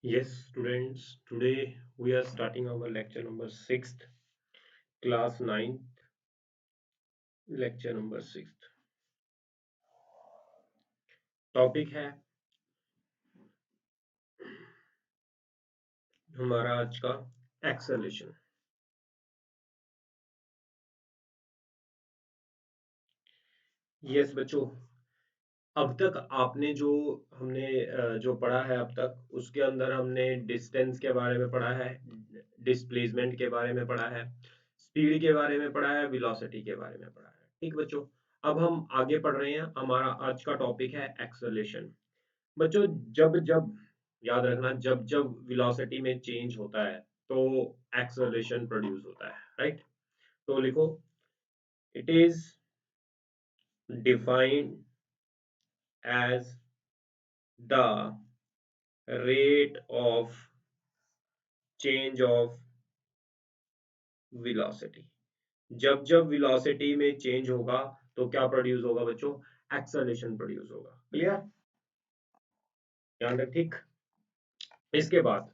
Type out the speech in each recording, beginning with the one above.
Yes, students, today we are starting our lecture number 6th, class 9th, lecture number 6th. Topic है हमारा आज का acceleration. Yes बच्चों, अब तक आपने जो हमने जो पढ़ा है अब तक उसके अंदर हमने डिस्टेंस के बारे में पढ़ा है, डिस्प्लेसमेंट के बारे में पढ़ा है, स्पीड के बारे में पढ़ा है, वेलोसिटी के बारे में पढ़ा है। ठीक बच्चों, अब हम आगे पढ़ रहे हैं। हमारा आज का टॉपिक है एक्सेलरेशन। बच्चों, जब जब याद रखना, जब जब वेलोसिटी में चेंज होता है तो एक्सेलरेशन प्रोड्यूस होता है, राइट? तो लिखो, it is defined as the rate of change of velocity। जब जब velocity में चेंज होगा तो क्या प्रोड्यूस होगा बच्चों? एक्सेलरेशन प्रोड्यूस होगा। क्लियर? ध्यान रख, ठीक। इसके बाद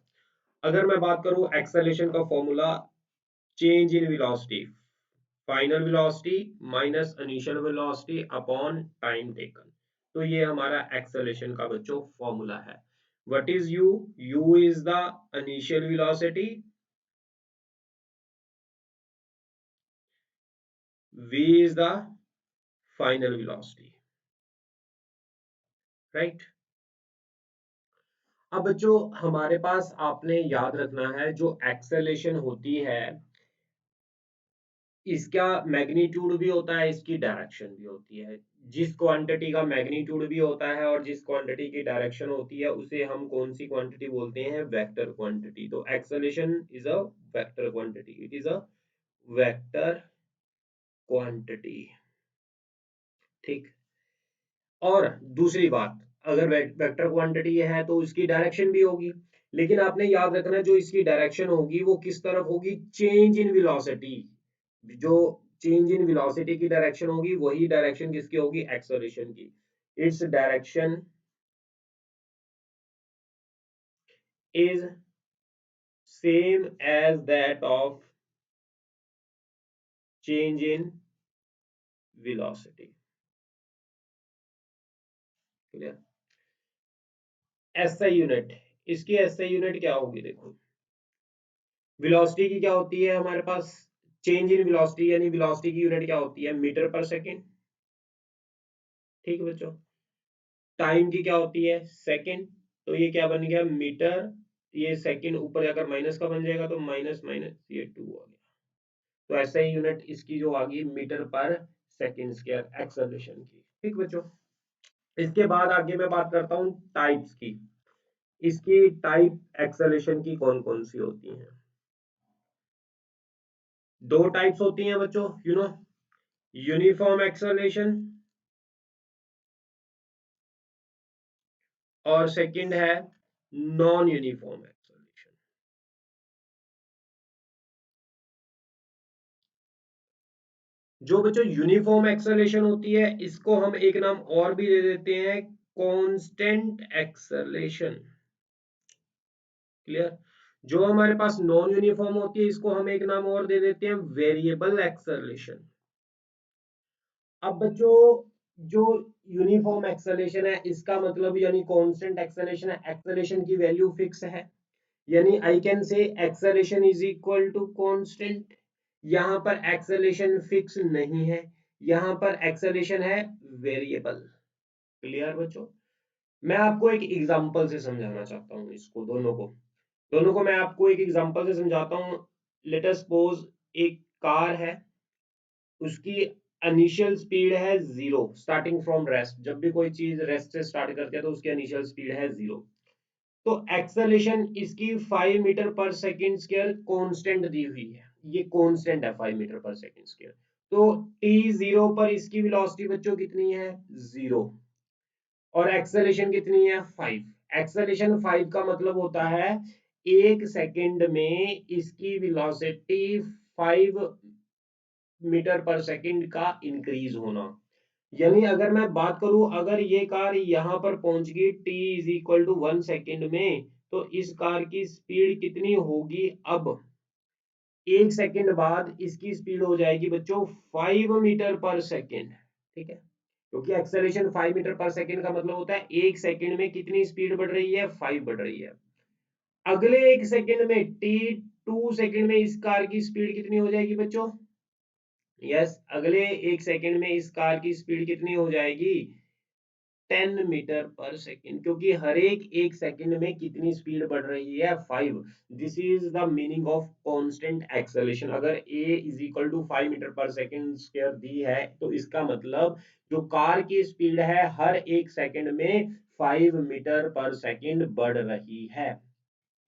अगर मैं बात करूं एक्सेलरेशन का formula, change in velocity, final velocity minus initial velocity upon time taken. तो ये हमारा एक्सेलरेशन का बच्चों फॉर्मूला है। What is you? You is the initial velocity, v is the final velocity, right? अब बच्चों हमारे पास आपने याद रखना है, जो एक्सेलेरेशन होती है इसका मैग्नीट्यूड भी होता है, इसकी डायरेक्शन भी होती है। जिस क्वांटिटी का मैग्नीट्यूड भी होता है और जिस क्वांटिटी की डायरेक्शन होती है उसे हम कौन सी क्वांटिटी बोलते हैं? Vector quantity. तो acceleration is a vector quantity, it is a vector quantity. ठीक। और दूसरी बात, अगर वेक्टर क्वांटिटी है तो इसकी डायरेक्शन भी होगी, लेकिन आपने याद रखना है जो इसकी डायरेक्शन होगी वो किस तरफ होगी? Change in velocity. जो चेंज इन वेलोसिटी की डायरेक्शन होगी वही डायरेक्शन किसकी होगी? एक्सेलरेशन की। It's direction is same as that of change in velocity. Clear? SI unit, इसकी एसआई यूनिट क्या होगी? देखो, वेलोसिटी की क्या होती है हमारे पास? चेंज इन वेलोसिटी यानी वेलोसिटी की यूनिट क्या होती है? मीटर पर सेकंड। ठीक है बच्चों। टाइम की क्या होती है? सेकंड। तो ये क्या बन गया? मीटर। ये सेकंड ऊपर जाकर माइनस का बन जाएगा तो माइनस माइनस ये 2 आ गया। तो ऐसे ही यूनिट इसकी जो आ गई मीटर पर सेकंड स्क्वायर एक्सेलरेशन की। ठीक बच्चों, इसके बाद आगे मैं बात करता हूँ टाइप्स की। इसकी टाइप एक्सेलरेशन की कौन कौन सी होती हैं? दो टाइप्स होती हैं बच्चों, यूनिफॉर्म एक्सेलरेशन और सेकंड है नॉन यूनिफॉर्म एक्सेलरेशन। जो बच्चों यूनिफॉर्म एक्सेलरेशन होती है इसको हम एक नाम और भी दे देते हैं, कांस्टेंट एक्सेलरेशन। क्लियर? जो हमारे पास नॉन यूनिफॉर्म होती है इसको हम एक नाम और दे देते हैं, वेरिएबल एक्सेलरेशन। अब बच्चों जो यूनिफॉर्म एक्सेलरेशन है इसका मतलब यानी कांस्टेंट एक्सेलरेशन है, एक्सेलरेशन की वैल्यू फिक्स है, यानी I can say acceleration is equal to constant. यहाँ पर एक्सेलरेशन फिक्स नहीं है, यहाँ पर एक्सेलरेशन है वेरिएबल। क्लियर बच्चों? मैं आपको एक एग्जांपल से समझाना चाहता हूँ इसको, दोनों को मैं आपको एक एग्जांपल से समझाता हूँ। लेट अस सपोज एक कार है, उसकी इनिशियल स्पीड है 0, स्टार्टिंग फ्रॉम रेस्ट। जब भी कोई चीज रेस्ट से स्टार्ट करती है तो उसकी इनिशियल स्पीड है 0। तो एक्सेलरेशन इसकी 5 मीटर पर सेकंड स्क्वायर कांस्टेंट दी हुई है, ये कांस्टेंट है 5 मीटर पर सेकंड स्क्वायर। तो t0 पर इसकी वेलोसिटी बच्चों कितनी है? 0। और एक्सेलरेशन कितनी है? 5। एक्सेलरेशन 5 का मतलब होता है एक सेकंड में इसकी वेलोसिटी 5 मीटर पर सेकंड का इंक्रीज होना। यानी अगर मैं बात करूं, अगर ये कार यहां पर पहुंच गई t is equal to 1 second में, तो इस कार की स्पीड कितनी होगी? अब 1 सेकंड बाद इसकी स्पीड हो जाएगी बच्चों 5 मीटर पर सेकेंड। ठीक है, क्योंकि एक्सेलरेशन 5 मीटर पर सेकेंड का मतलब होता है 1 सेकंड में कितनी स्पीड बढ़ रही है? 5 बढ़ रही है। अगले 1 सेकंड में T2 सेकंड में इस कार की स्पीड कितनी हो जाएगी बच्चों? यस, अगले 1 सेकंड में इस कार की स्पीड कितनी हो जाएगी? 10 मीटर पर सेकेंड, क्योंकि हर एक 1 सेकंड में कितनी स्पीड बढ़ रही है? 5। This is the meaning of constant acceleration. अगर a is equal to 5 metre per second square दी है तो इसका मतलब जो कार की स्पीड है हर 1 सेकंड में 5 मीटर पर सेकेंड बढ़ रही है।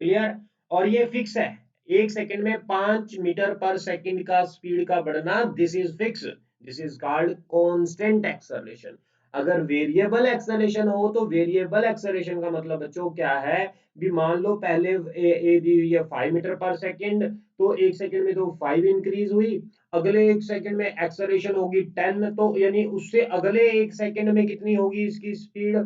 क्लियर? और ये फिक्स है, 1 सेकंड में 5 मीटर पर सेकेंड का स्पीड का बढ़ना, this is fix, this is called constant acceleration. अगर वेरिएबल एक्सेलरेशन हो तो वेरिएबल एक्सेलरेशन का मतलब बच्चों क्या है? भी मान लो पहले ए दी हुई है 5 मीटर पर सेकेंड, तो 1 सेकंड में तो 5 इंक्रीज हुई, अगले 1 सेकंड में एक्सेलरेशन होगी 10, तो यानी उससे अगले 1 सेकंड में कितनी होगी इसकी स्पीड?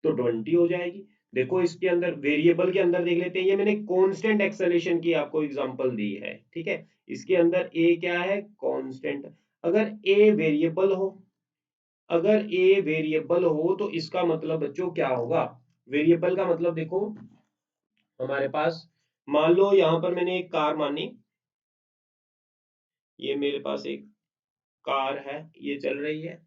तो 20 हो जाएगी। देखो इसके अंदर वेरिएबल के अंदर देख लेते हैं, ये मैंने कांस्टेंट एक्सेलरेशन की आपको एग्जांपल दी है। ठीक है, इसके अंदर ए क्या है? कांस्टेंट। अगर ए वेरिएबल हो, अगर ए वेरिएबल हो तो इसका मतलब बच्चों क्या होगा? वेरिएबल का मतलब देखो, हमारे पास मान लो यहां पर मैंने एक कार मानी, ये मेरे पास एक कार है, ये चल रही है,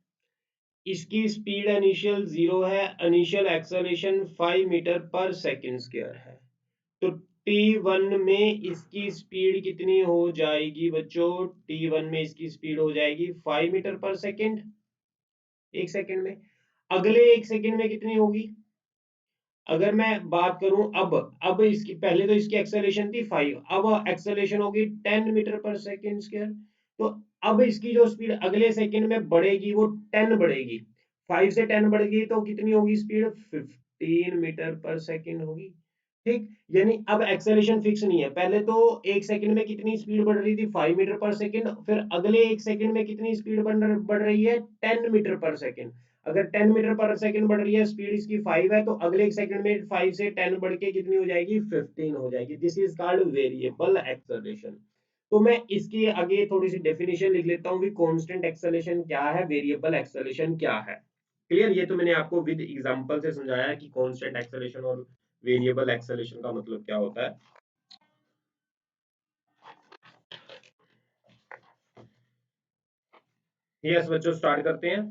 इसकी स्पीड इनिशियल 0 है, initial acceleration 5 metre per second square है। तो T1 में इसकी स्पीड कितनी हो जाएगी बच्चों? T1 में इसकी स्पीड हो जाएगी 5 मीटर पर सेकेंड, 1 सेकंड में। अगले 1 सेकंड में कितनी होगी? अगर मैं बात करूं अब इसकी पहले तो इसकी एक्सेलरेशन थी 5, अब एक्सेलरेशन होगी 10 मीटर पर सेकेंड स्क्वायर। तो अब इसकी जो स्पीड अगले सेकंड में बढ़ेगी वो 10 बढ़ेगी, 5 से 10 बढ़ गई तो कितनी होगी स्पीड? 15 मीटर पर सेकेंड होगी। ठीक, यानी अब एक्सेलरेशन फिक्स नहीं है, पहले तो 1 सेकंड में कितनी स्पीड बढ़ रही थी? 5 मीटर पर सेकेंड, फिर अगले 1 सेकंड में कितनी स्पीड बढ़ रही है? 10 मीटर पर सेकेंड। अगर 10 मीटर पर सेकेंड बढ़ रही है, स्पीड इसकी 5 है, तो अगले 1 सेकंड में 5 से 10 बढ़ के कितनी हो जाएगी? 15 हो जाएगी। This is called variable acceleration. तो मैं इसकी आगे थोड़ी सी डेफिनेशन लिख लेता हूँ कि कांस्टेंट एक्सेलरेशन क्या है, वेरिएबल एक्सेलरेशन क्या है। क्लियर? ये तो मैंने आपको विद एग्जांपल से समझाया है कि कांस्टेंट एक्सेलरेशन और वेरिएबल एक्सेलरेशन का मतलब क्या होता है। यस बच्चों, स्टार्ट करते हैं।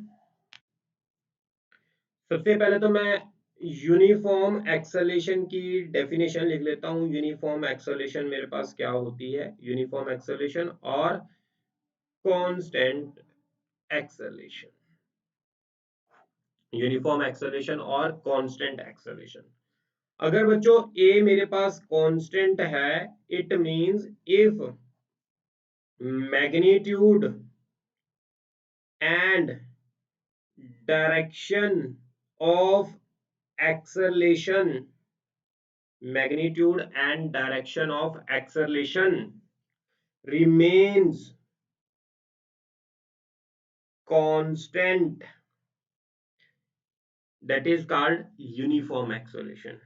सबसे पहले तो मैं यूनिफॉर्म एक्सेलरेशन की डेफिनेशन लिख लेता हूं। यूनिफॉर्म एक्सेलरेशन मेरे पास क्या होती है? यूनिफॉर्म एक्सेलरेशन और कांस्टेंट एक्सेलरेशन, यूनिफॉर्म एक्सेलरेशन और कांस्टेंट एक्सेलरेशन। अगर बच्चों ए मेरे पास कांस्टेंट है, it means if magnitude and direction of acceleration, magnitude and direction of acceleration remains constant, that is called uniform acceleration,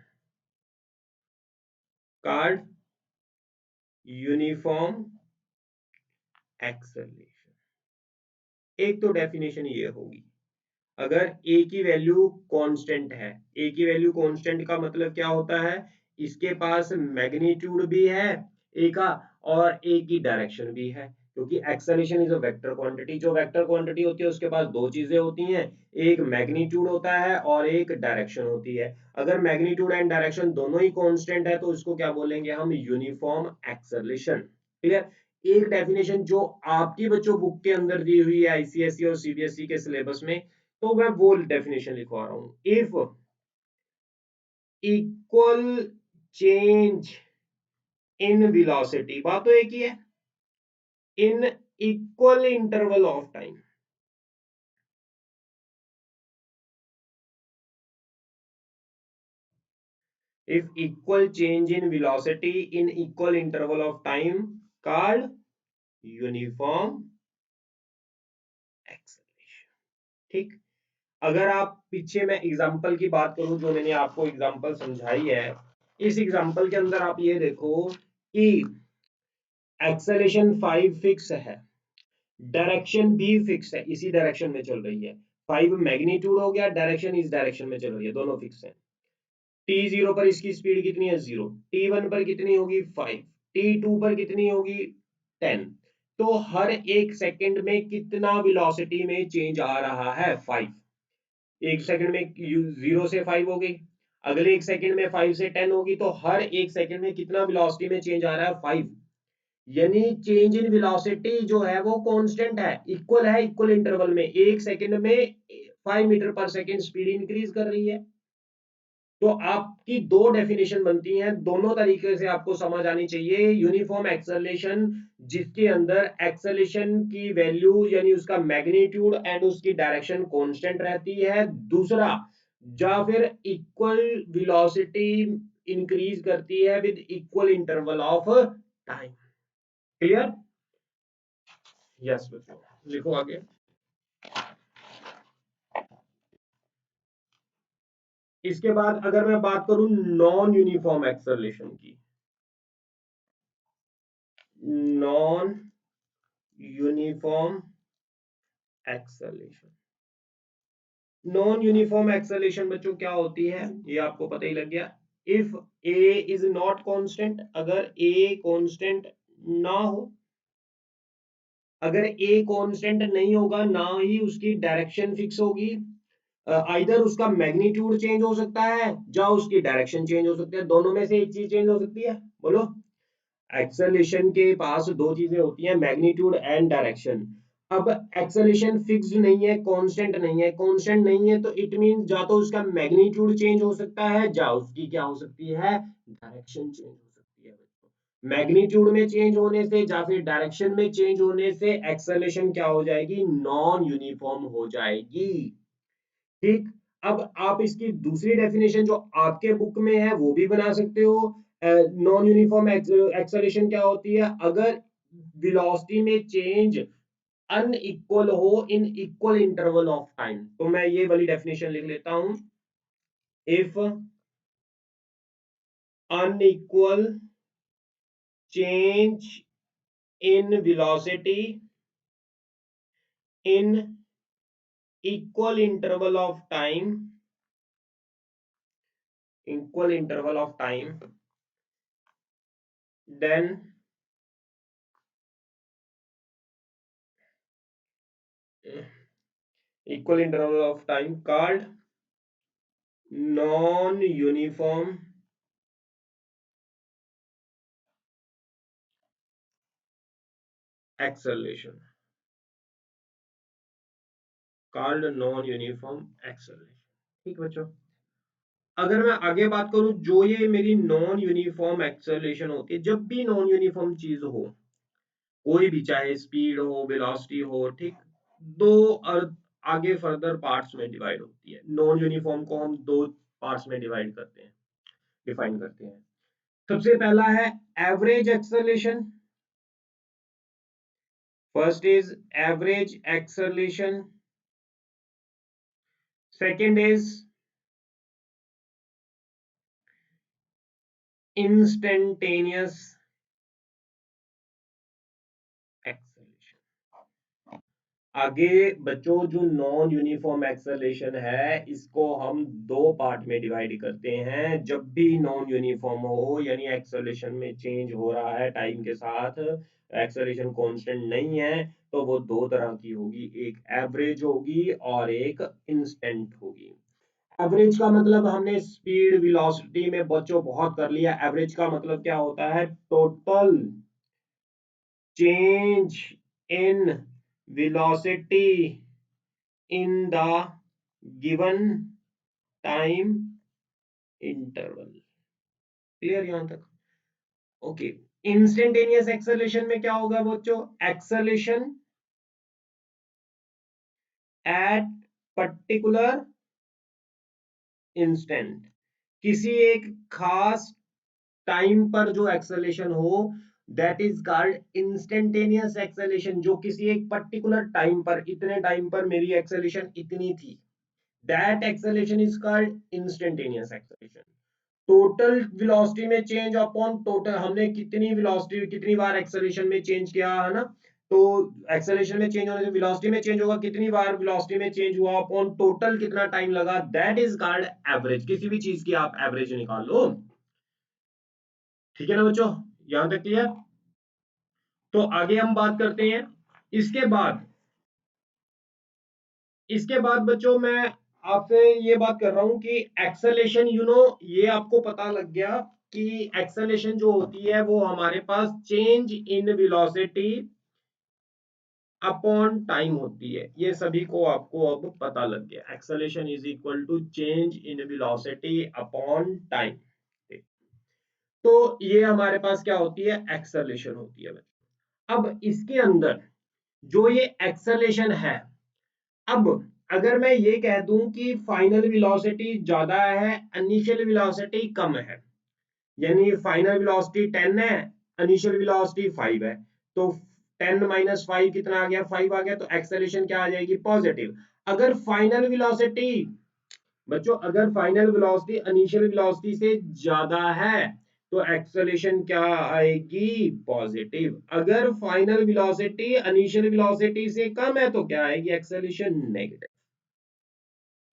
called uniform acceleration। एक तो definition ये होगी, अगर a की वैल्यू कांस्टेंट है, a की वैल्यू कांस्टेंट का मतलब क्या होता है? इसके पास मैग्नीट्यूड भी है a का और a की डायरेक्शन भी है, क्योंकि acceleration is a vector quantity. जो वेक्टर क्वांटिटी होती है उसके पास दो चीजें होती हैं, एक मैग्नीट्यूड होता है और एक डायरेक्शन होती है। अगर मैग्नीट्यूड एंड डायरेक्शन दोनों ही कांस्टेंट है तो उसको क्या बोलेंगे हम? Uniform acceleration. क्लियर? एक डेफिनेशन जो आपकी बच्चों बुक के अंदर दी हुई है आईसीएसई और सीबीएसई के सिलेबस में, तो मैं वो डेफिनेशन लिखवा रहा हूं। If equal change in velocity, बात तो एक ही है, इन equal interval of time, if equal change in velocity in equal interval of time, called uniform acceleration। ठीक, अगर आप पीछे मैं एग्जाम्पल की बात करूं, जो मैंने आपको एग्जाम्पल समझाई है, इस एग्जाम्पल के अंदर आप ये देखो कि एक्सेलेरेशन 5 फिक्स है, डायरेक्शन भी फिक्स है, इसी डायरेक्शन में चल रही है। 5 मैग्नीट्यूड हो गया, डायरेक्शन इस डायरेक्शन में चल रही है, दोनों फिक्स है। t0 पर इसकी स्पीड कितनी है? 0। t1 पर कितनी होगी? 5। t2 पर कितनी होगी? 10। तो हर एक सेकंड में कितना वेलोसिटी में चेंज आ रहा है? 5। एक सेकंड में 0 से 5 हो गई, अगले एक सेकंड में 5 से 10 होगी, तो हर एक सेकंड में कितना वेलोसिटी में चेंज आ रहा है? 5। यानी चेंज इन वेलोसिटी जो है वो कांस्टेंट है, इक्वल है, इक्वल इंटरवल में, एक सेकंड में 5 मीटर पर सेकंड स्पीड इंक्रीज कर रही है। तो आपकी दो डेफिनेशन बनती हैं, दोनों तरीके से आपको समझ आनी चाहिए। यूनिफॉर्म एक्सेलरेशन जिसके अंदर एक्सेलरेशन की वैल्यू यानी उसका मैग्नीट्यूड एंड उसकी डायरेक्शन कांस्टेंट रहती है। दूसरा, या फिर इक्वल वेलोसिटी इंक्रीज करती है with equal interval of time. Clear? Yes बच्चों, लिखो आगे। इसके बाद अगर मैं बात करूं नॉन यूनिफॉर्म एक्सेलरेशन की, non uniform acceleration, non uniform acceleration बच्चों क्या होती है, ये आपको पता ही लग गया। If A is not constant, अगर ए कांस्टेंट ना हो, अगर ए कांस्टेंट नहीं होगा, ना ही उसकी डायरेक्शन फिक्स होगी, आइदर उसका मैग्नीट्यूड चेंज हो सकता है या उसकी डायरेक्शन चेंज हो सकती है, दोनों में से एक चीज चेंज हो सकती है। बोलो। एक्सेलेरेशन के पास दो चीजें होती हैं, मैग्नीट्यूड एंड डायरेक्शन। अब एक्सेलेरेशन फिक्स्ड नहीं है, कांस्टेंट नहीं है, कांस्टेंट नहीं है तो इट मीन या तो उसका मैग्नीट्यूड चेंज हो सकता है या उसकी क्या हो सकती है? डायरेक्शन चेंज हो सकती है। मैग्नीट्यूड में चेंज होने से या फिर डायरेक्शन में चेंज होने से एक्सेलेरेशन क्या हो जाएगी? नॉन यूनिफॉर्म हो जाएगी। ठीक। अब आप इसकी दूसरी डेफिनेशन जो आपके बुक में है वो भी बना सकते हो। नॉन यूनिफॉर्म एक्सेलरेशन क्या होती है? अगर वेलोसिटी में चेंज अनइक्वल हो in equal interval of time. तो मैं ये वाली डेफिनेशन लिख लेता हूं। If unequal change in velocity in equal interval of time, equal interval of time, then equal interval of time called non uniform acceleration, called non uniform acceleration। ठीक बच्चों, अगर मैं आगे बात करूं, जो ये मेरी नॉन यूनिफॉर्म एक्सेलरेशन होती है, जब भी नॉन यूनिफॉर्म चीज हो, कोई भी, चाहे स्पीड हो, वेलोसिटी हो, ठीक, दो आगे फर्दर पार्ट्स में डिवाइड होती है। नॉन यूनिफॉर्म को हम दो पार्ट्स में डिवाइड करते हैं, डिफाइन करते हैं। सबसे पहला है average acceleration. First is average acceleration. Second is instantaneous acceleration। आगे बच्चों, जो नॉन यूनिफॉर्म एक्सेलरेशन है इसको हम दो पार्ट में डिवाइड करते हैं। जब भी नॉन यूनिफॉर्म हो यानी एक्सेलरेशन में चेंज हो रहा है टाइम के साथ, एक्सेलरेशन कांस्टेंट नहीं है, तो वो दो तरह की होगी, एक एवरेज होगी और एक इंस्टेंट होगी। एवरेज का मतलब हमने स्पीड वेलोसिटी में बच्चों बहुत कर लिया। एवरेज का मतलब क्या होता है? Total change in velocity in the given time interval. Clear यहां तक? ओके। इंस्टेंटेनियस एक्सेलरेशन में क्या होगा बच्चों? एक्सेलरेशन एट पर्टिकुलर इंस्टेंट, किसी एक खास टाइम पर जो एक्सेलरेशन हो, that is called instantaneous acceleration. जो किसी एक पर्टिकुलर टाइम पर, इतने टाइम पर मेरी एक्सेलरेशन इतनी थी, that acceleration is called instantaneous acceleration. Total velocity में चेंज अपॉन टोटल, हमने कितनी वेलोसिटी कितनी बार एक्सेलरेशन में चेंज किया है ना, तो एक्सेलरेशन में चेंज होने से वेलोसिटी में चेंज होगा, कितनी बार वेलोसिटी में चेंज हुआ अपॉन टोटल कितना टाइम लगा, दैट इज कॉल्ड एवरेज। किसी भी चीज की आप एवरेज निकाल लो, ठीक है ना बच्चों, यहां तक क्लियर। तो आगे हम बात करते हैं। इसके बाद इसके बाद बच्चों मैं आपसे ये बात कर रहा हूं कि एक्सेलेरेशन, ये आपको पता लग गया कि एक्सेलेरेशन जो होती है वो हमारे पास change in velocity upon time होती है। ये सभी को आपको अब पता लग गया, acceleration is equal to change in velocity upon time. तो ये हमारे पास क्या होती है, एक्सेलेरेशन होती है। अब इसके अंदर जो ये एक्सेलेरेशन है, अब अगर मैं ये कह दूं कि फाइनल वेलोसिटी ज्यादा है, इनिशियल वेलोसिटी कम है, यानी फाइनल वेलोसिटी 10 है, इनिशियल वेलोसिटी 5 है, तो 10 माइनस 5 कितना आ गया, 5 आ गया, तो एक्सेलरेशन क्या आ जाएगी, पॉजिटिव। अगर फाइनल वेलोसिटी बच्चों, अगर फाइनल वेलोसिटी इनिशियल वेलोसिटी से ज्यादा है तो एक्सेलरेशन क्या आएगी, पॉजिटिव। अगर फाइनल वेलोसिटी इनिशियल वेलोसिटी से कम है तो क्या आएगी, एक्सेलरेशन नेगेटिव।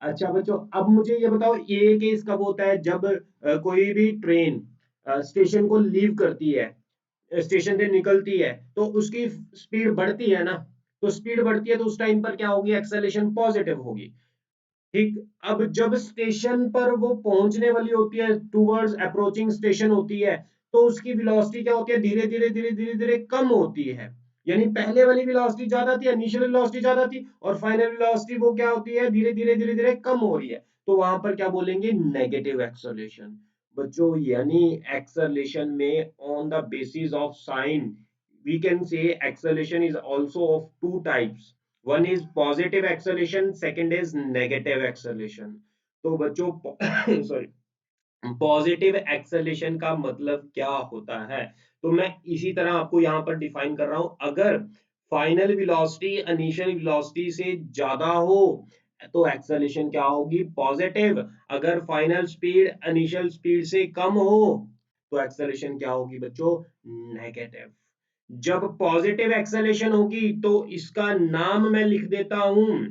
अच्छा बच्चों, अब मुझे ये बताओ, ये केस कब होता है, जब कोई भी ट्रेन स्टेशन को लीव करती है, स्टेशन से निकलती है, तो उसकी स्पीड बढ़ती है ना, तो स्पीड बढ़ती है तो उस टाइम पर क्या होगी, एक्सेलरेशन पॉजिटिव होगी। ठीक, अब जब स्टेशन पर वो पहुंचने वाली होती है, टूवर्ड्स अप्रोचिंग स्टेशन होती है, तो उसकी वेलोसिटी क्या होती है, धीरे धीरे धीरे धीरे धीरे कम होती है। यानी पहले वाली वेलोसिटी ज्यादा थी, इनिशियल वेलोसिटी ज्यादा थी, और फाइनल वेलोसिटी वो क्या होती है, धीरे धीरे धीरे धीरे कम हो रही है, तो वहां पर क्या बोलेंगे, नेगेटिव एक्सेलरेशन। बच्चों यानी एक्सेलरेशन में on the basis of sine we can say acceleration is also of two types, one is positive acceleration, second is negative acceleration। तो बच्चों सॉरी, पॉजिटिव एक्सेलरेशन का मतलब क्या होता है, तो मैं इसी तरह आपको यहां पर डिफाइन कर रहा हूं। अगर फाइनल वेलोसिटी इनिशियल वेलोसिटी से ज्यादा हो तो एक्सेलरेशन क्या होगी, पॉजिटिव। अगर फाइनल स्पीड इनिशियल स्पीड से कम हो तो एक्सेलरेशन क्या होगी बच्चों, नेगेटिव। जब पॉजिटिव एक्सेलरेशन होगी तो इसका नाम मैं लिख देता हूं,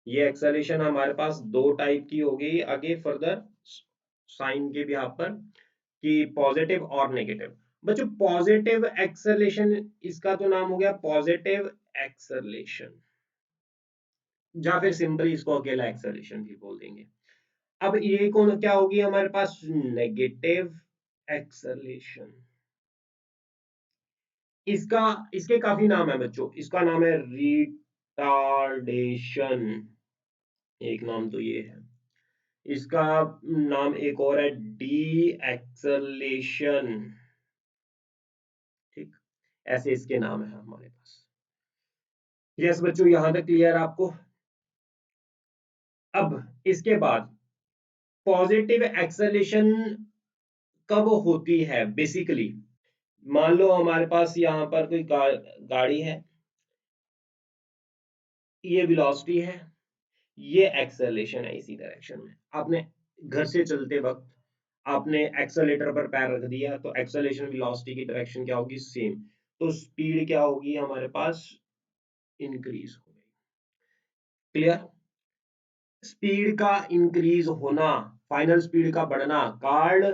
ये एक्सेलरेशन हमारे पास दो टाइप की होगी आगे फर्दर साइन के भी यहाँ पर, कि पॉजिटिव और नेगेटिव। बच्चों पॉजिटिव एक्सेलरेशन, इसका तो नाम हो गया पॉजिटिव एक्सेलरेशन, या फिर सिंपली इसको अकेला एक्सेलरेशन भी बोल देंगे। अब ये कौन क्या होगी हमारे पास, नेगेटिव एक्सेलरेशन। इसका इसके काफी नाम है बच्चों, इसका नाम है रिटार्डेशन, एक नाम तो ये है। इसका नाम एक और है, डी एक्सेलेशन। ठीक, ऐसे इसके नाम है हमारे पास। यस बच्चों, यहां तक क्लियर आपको। अब इसके बाद पॉजिटिव एक्सेलेशन कब होती है बेसिकली, मान लो हमारे पास यहाँ पर कोई गाड़ी है, ये वेलोसिटी है, ये एक्सेलरेशन है, इसी डायरेक्शन में आपने घर से चलते वक्त आपने एक्सेलेटर पर पैर रख दिया तो एक्सेलरेशन वेलोसिटी की डायरेक्शन क्या होगी, सेम। तो स्पीड क्या होगी हमारे पास, इंक्रीज हो गई। क्लियर, स्पीड का इंक्रीज होना, फाइनल स्पीड का बढ़ना, card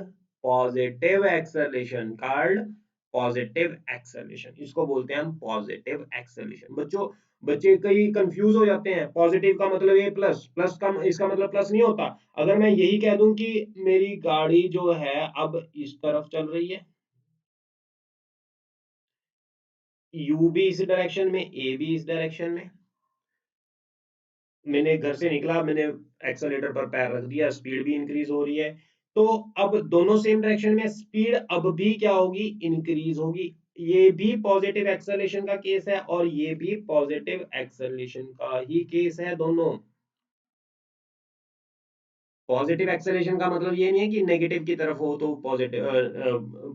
positive acceleration, card positive acceleration, इसको बोलते हैं हम पॉजिटिव एक्सेलरेशन। बच्चों बच्चे कई कंफ्यूज हो जाते हैं, पॉजिटिव का मतलब ये प्लस, प्लस का इसका मतलब प्लस नहीं होता। अगर मैं यही कह दूं कि मेरी गाड़ी जो है अब इस तरफ चल रही है, यू भी इस डायरेक्शन में, ए भी इस डायरेक्शन में, मैंने घर से निकला, मैंने एक्सेलेटर पर पैर रख दिया, स्पीड भी इंक्रीज हो रही है, तो अब दोनों सेम डायरेक्शन में, स्पीड अब भी क्या होगी, इंक्रीज होगी। ये भी पॉजिटिव एक्सेलरेशन का केस है और ये भी पॉजिटिव एक्सेलरेशन का ही केस है दोनों। पॉजिटिव एक्सेलरेशन का मतलब ये नहीं है कि नेगेटिव की तरफ हो तो पॉजिटिव,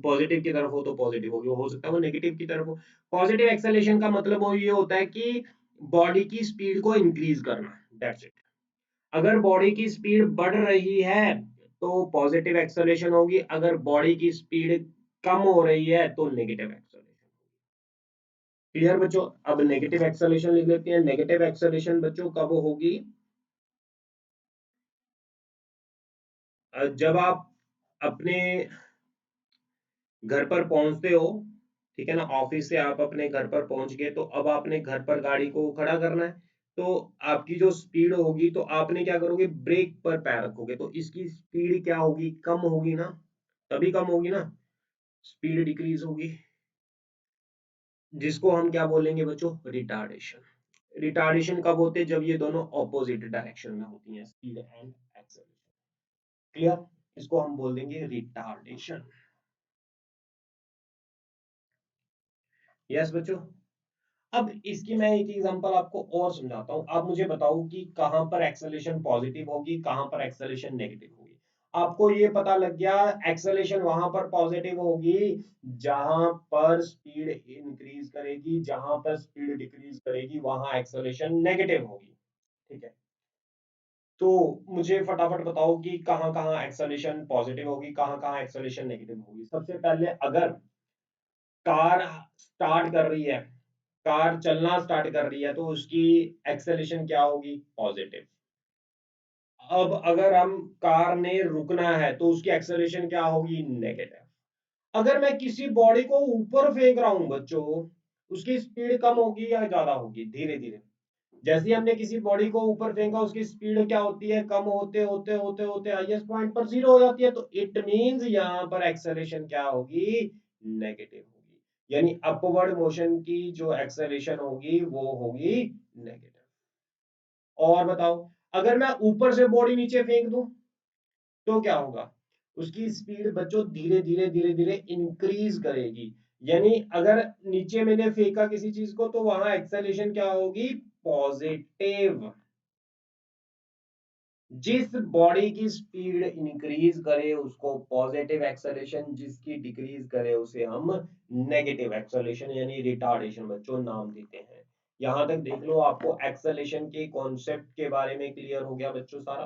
पॉजिटिव की तरफ हो तो पॉजिटिव होगी, हो सकता है वो नेगेटिव की तरफ हो। पॉजिटिव एक्सेलरेशन का मतलब वो ये होता है कि बॉडी की स्पीड को इंक्रीज करना, दैट्स इट। अगर बॉडी की स्पीड बढ़ रही है तो पॉजिटिव एक्सेलरेशन होगी, अगर बॉडी की स्पीड कम हो रही है तो नेगेटिव एक्सेलरेशन। क्लियर बच्चों? अब नेगेटिव एक्सेलरेशन लिख लेते हैं। नेगेटिव एक्सेलरेशन बच्चों कब होगी? जब आप अपने घर पर पहुंचते हो, ठीक है ना, ऑफिस से आप अपने घर पर पहुंच गए, तो अब आपने घर पर गाड़ी को खड़ा करना है, तो आपकी जो स्पीड होगी तो आपने क्या करोगे, ब्रेक पर पैर रखोगे, तो इसकी स्पीड क्या होगी, कम होगी ना, तभी कम होगी ना, स्पीड डिक्रीज होगी, जिसको हम क्या बोलेंगे बच्चों, रिटार्डेशन। रिटार्डेशन कब होते हैं? जब ये दोनों ऑपोजिट डायरेक्शन में होती हैं, स्पीड एंड एक्सेलरेशन। क्लियर? इसको हम बोल देंगे रिटार्डेशन। यस बच्चों। अब इसकी मैं एक एग्जांपल आपको और समझाता हूं। आप मुझे बताओ कि कहां पर एक्सेलरेशन पॉजिटिव होगी, कहां पर एक्सेलरेशन नेगेटिव होगी। आपको ये पता लग गया, एक्सेलरेशन वहां पर पॉजिटिव होगी जहां पर स्पीड इंक्रीज करेगी, जहां पर स्पीड डिक्रीज करेगी वहां एक्सेलरेशन नेगेटिव होगी। ठीक है, तो मुझे फटाफट बताओ कि कहां कहां एक्सेलरेशन पॉजिटिव होगी, कहां कहां एक्सेलरेशन नेगेटिव होगी। सबसे पहले अगर कार स्टार्ट कर रही है, कार चलना स्टार्ट कर रही है, तो उसकी एक्सेलरेशन क्या होगी, पॉजिटिव। अब अगर हम कार ने रुकना है तो उसकी एक्सेलरेशन क्या होगी, नेगेटिव। अगर मैं किसी बॉडी को ऊपर फेंक रहा हूं बच्चों, उसकी स्पीड कम होगी या ज्यादा होगी, धीरे धीरे। जैसे ही हमने किसी बॉडी को ऊपर फेंका, उसकी स्पीड क्या होती है, कम होते होते होते होते हाईएस्ट पॉइंट पर जीरो हो जाती है, तो इट मींस यहाँ पर एक्सेलरेशन क्या होगी, नेगेटिव होगी। यानी अपवर्ड मोशन की जो एक्सेलरेशन होगी वो होगी नेगेटिव। और बताओ, अगर मैं ऊपर से बॉडी नीचे फेंक दूं तो क्या होगा, उसकी स्पीड बच्चों धीरे धीरे धीरे धीरे इंक्रीज करेगी। यानी अगर नीचे मैंने फेंका किसी चीज को, तो वहां एक्सेलरेशन क्या होगी, पॉजिटिव। जिस बॉडी की स्पीड इंक्रीज करे उसको पॉजिटिव एक्सेलरेशन, जिसकी डिक्रीज करे उसे हम नेगेटिव एक्सेलरेशन यानी रिटार्डेशन बच्चों नाम देते हैं। यहां तक देख लो, आपको एक्सेलरेशन के कॉन्सेप्ट के बारे में क्लियर हो गया बच्चों सारा।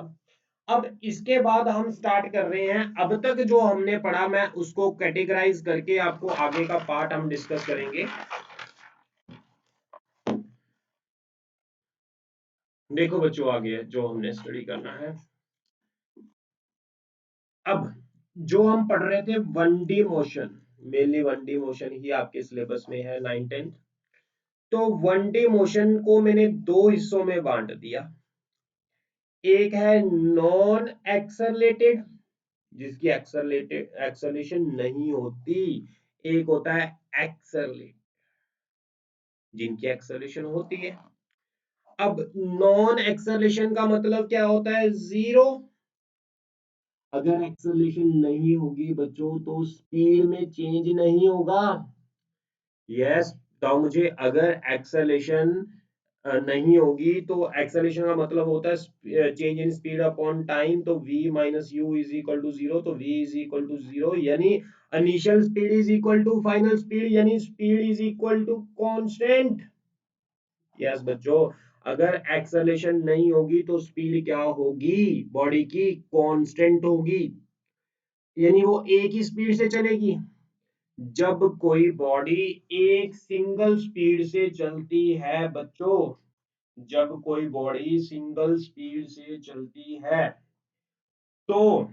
अब इसके बाद हम स्टार्ट कर रहे हैं, अब तक जो हमने पढ़ा मैं उसको कैटेगराइज करके आपको आगे का पार्ट हम डिस्कस करेंगे। देखो बच्चों, आगे जो हमने स्टडी करना है, अब जो हम पढ़ रहे थे one D motion, mainly one D motion ही आपके सिलेबस में है 9th 10th। तो वन डी मोशन को मैंने दो हिस्सों में बांट दिया। एक है नॉन एक्सरलेटेड, जिसकी एक्सरलेटेड एक्सरलेशन नहीं होती। एक होता है एक्सरलेट, जिनकी एक्सरलेशन होती है। अब नॉन एक्सरलेशन का मतलब क्या होता है, जीरो। अगर एक्सरलेशन नहीं होगी बच्चों तो स्पीड में चेंज नहीं होगा। यस, तो मुझे अगर एक्सेलेरेशन नहीं होगी, तो एक्सेलेरेशन का मतलब होता है change in speed upon time, तो v minus u is equal to zero, तो v is equal to zero, यानी initial speed is equal to final speed, यानी speed is equal to constant. Yes बच्चों, अगर एक्सेलेरेशन नहीं होगी तो speed क्या होगी, बॉडी की कांस्टेंट होगी, यानी वो एक ही स्पीड से चलेगी। जब कोई बॉडी एक सिंगल स्पीड से चलती है बच्चों, जब कोई बॉडी सिंगल स्पीड से चलती है, तो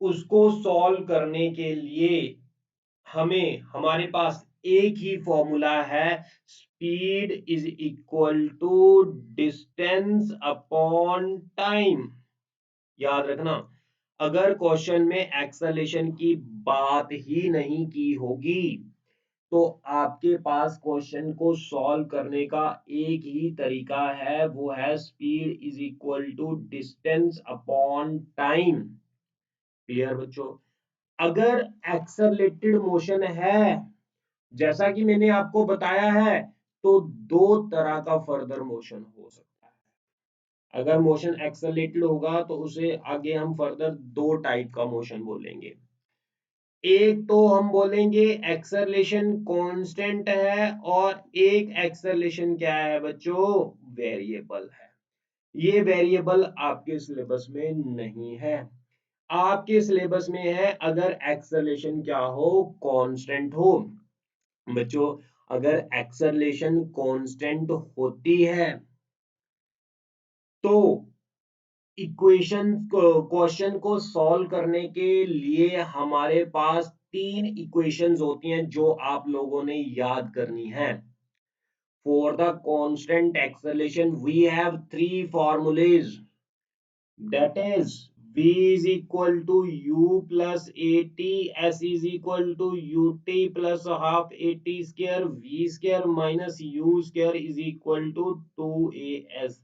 उसको सॉल्व करने के लिए हमें, हमारे पास एक ही फॉर्मूला है, speed is equal to distance upon time. याद रखना, अगर क्वेश्चन में एक्सेलेरेशन की बात ही नहीं की होगी तो आपके पास क्वेश्चन को सॉल्व करने का एक ही तरीका है, वो है speed is equal to distance upon time. Clear बच्चों? अगर एक्सेलरेटेड मोशन है, जैसा कि मैंने आपको बताया है, तो दो तरह का फर्दर मोशन हो सकता है। अगर मोशन एक्सेलरेटेड होगा तो उसे आगे हम फर्दर दो टाइप का मोशन बोलेंगे। एक तो हम बोलेंगे एक्सेलरेशन कांस्टेंट है, और एक एक्सेलरेशन क्या है बच्चों, वेरिएबल है। ये वेरिएबल आपके सिलेबस में नहीं है। आपके सिलेबस में है अगर एक्सेलरेशन क्या हो, कांस्टेंट हो। बच्चों, अगर एक्सेलरेशन कांस्टेंट होती है तो इक्वेशन क्वेश्चन को सॉल्व करने के लिए हमारे पास 3 इक्वेशंस होती हैं जो आप लोगों ने याद करनी है। For the constant acceleration, we have three formulas. That is, V is equal to U plus AT, S is equal to UT plus half AT square, V square minus U square is equal to 2AS.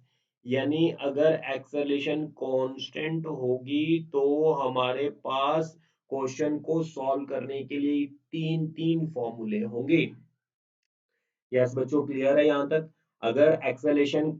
यानी अगर acceleration constant होगी तो हमारे पास question को solve करने के लिए तीन तीन फॉर्मूले होंगे। यस बच्चों, क्लियर है यहाँ तक? अगर एक्सेलेरेशन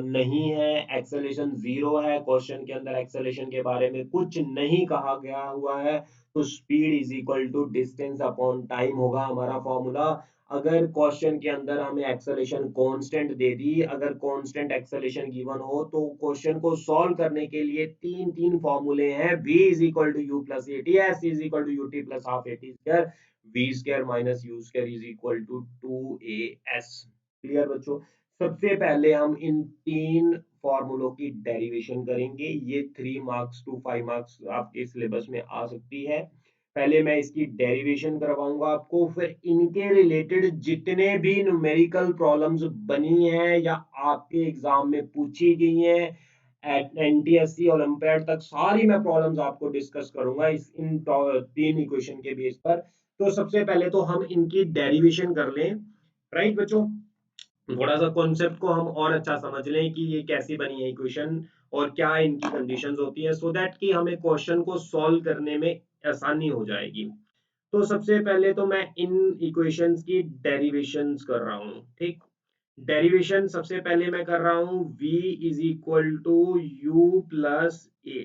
नहीं है, एक्सेलेरेशन जीरो है, क्वेश्चन के अंदर एक्सेलेरेशन के बारे में कुछ नहीं कहा गया हुआ है, तो speed is equal to distance upon time होगा हमारा फॉर्मूला। अगर क्वेश्चन के अंदर हमें एक्सेलेरेशन कांस्टेंट दे दी, अगर कांस्टेंट एक्सेलेरेशन गिवन हो, तो क्वेश्चन को सॉल्व करने के लिए तीन तीन फॉर्मूले हैं। v is equal to you plus A T, S is equal to U T plus half A T square, v square minus u square is equal to 2as। Clear बच्चों? सबसे पहले हम इन तीन फॉर्मूलों की डेरिवेशन करेंगे। ये 3 मार्क्स टू 5 मार्क्स आपके syllabus में आ सकती है। पहले मैं इसकी डेरिवेशन करवाऊंगा आपको, फिर इनके रिलेटेड जितने भी न्यूमेरिकल प्रॉब्लम्स बनी हैं या आपके एग्जाम में पूछी गई हैं एनटीएससी ओलंपियाड तक, सारी मैं प्रॉब्लम्स आपको डिस्कस करूंगा इस इन तीन इक्वेशन के बेस पर। तो सबसे पहले तो हम इनकी डेरिवेशन कर लें, राइट बच्चों? थोड़ा सा कॉन्सेप्ट को हम और अच्छा समझ लें कि ये कैसी बनी है इक्वेशन और क्या इनकी कंडीशंस होती है, सो दैट कि हमें क्वेश्चन को सॉल्व करने में आसानी हो जाएगी। तो सबसे पहले तो मैं इन इक्वेशंस की डेरिवेशंस कर रहा हूँ, ठीक? डेरिवेशन सबसे पहले मैं कर रहा हूँ v is equal to you plus a.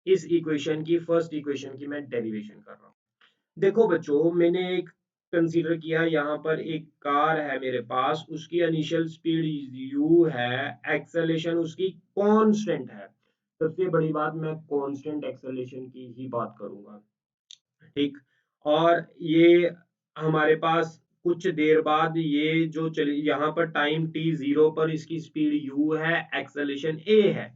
इस इक्वेशन की, फर्स्ट इक्वेशन की मैं डेरिवेशन कर रहा हूँ। देखो बच्चों, मैंने एक कंसीडर किया, यहाँ पर एक कार है मेरे पास, उसकी इनिशियल स्पीड u है, एक्सेलरेशन उसकी कांस्टेंट है। सबसे बड़ी बात, मैं कांस्टेंट एक्सेलरेशन की ही बात करूंगा, ठीक? और ये हमारे पास कुछ देर बाद ये जो चली, यहाँ पर टाइम t जीरो पर इसकी स्पीड u है, एक्सेलरेशन a है।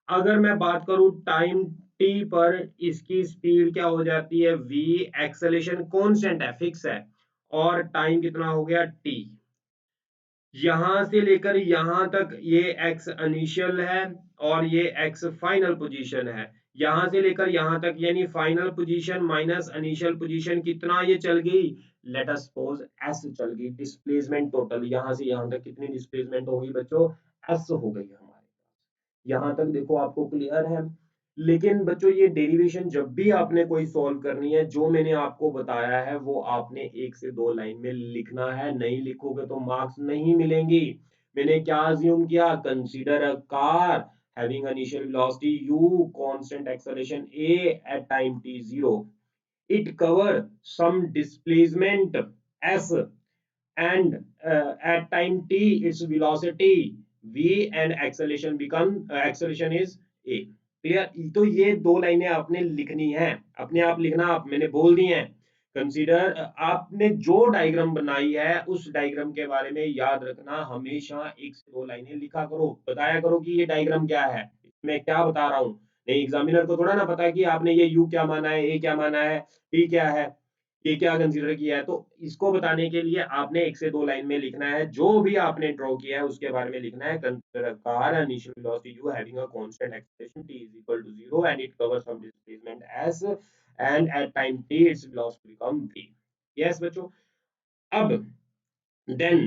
अगर मैं बात करूं टाइम t पर इसकी स्पीड क्या हो जाती है, v, एक्सेलरेशन कांस्टेंट है, फिक्स है, और टाइम कितना हो गया t। यहां से लेकर यहां तक ये x इनिशियल है और ये x फाइनल पोजीशन है। यहां से लेकर यहां तक यानी final position minus initial position, कितना ये चल गई, लेट अस सपोज s चल गई। डिस्प्लेसमेंट टोटल यहां से यहां तक कितनी डिस्प्लेसमेंट होगी बच्चों, s हो गई हमारे। यहाँ तक देखो आपको क्लियर है? लेकिन बच्चों, ये डेरिवेशन जब भी आपने कोई सॉल्व करनी है, जो मैंने आपको बताया है वो आपने 1 से 2 लाइन में लिखना है, नहीं लिखोगे तो मार्क्स नहीं मिलेंगी। मैंने क्या अज्यूम किया, consider a car having initial velocity u, constant acceleration a at time t zero, it cover some displacement s, and at time t its velocity v and acceleration is a। Clear? तो ये 2 लाइनें आपने लिखनी है, अपने आप लिखना, आप मैंने बोल दी हैं। कंसीडर, आपने जो डायग्राम बनाई है उस डायग्राम के बारे में याद रखना, हमेशा 1 से 2 लाइनें लिखा करो, बताया करो कि ये डायग्राम क्या है, मैं क्या बता रहा हूँ। नहीं, एग्जामिनर को थोड़ा ना पता कि आपने ये u क्या माना है, a क्या माना है, t क्या है, ये क्या कंसीडर किया है। तो इसको बताने के लिए आपने 1 से 2 लाइन में लिखना है, जो भी आपने ड्रॉ किया है उसके बारे में लिखना है। Consider car initial velocity u having a constant acceleration t is equal to 0 and it covers some displacement s, and at time t its velocity become v। Yes बच्चों? अब देन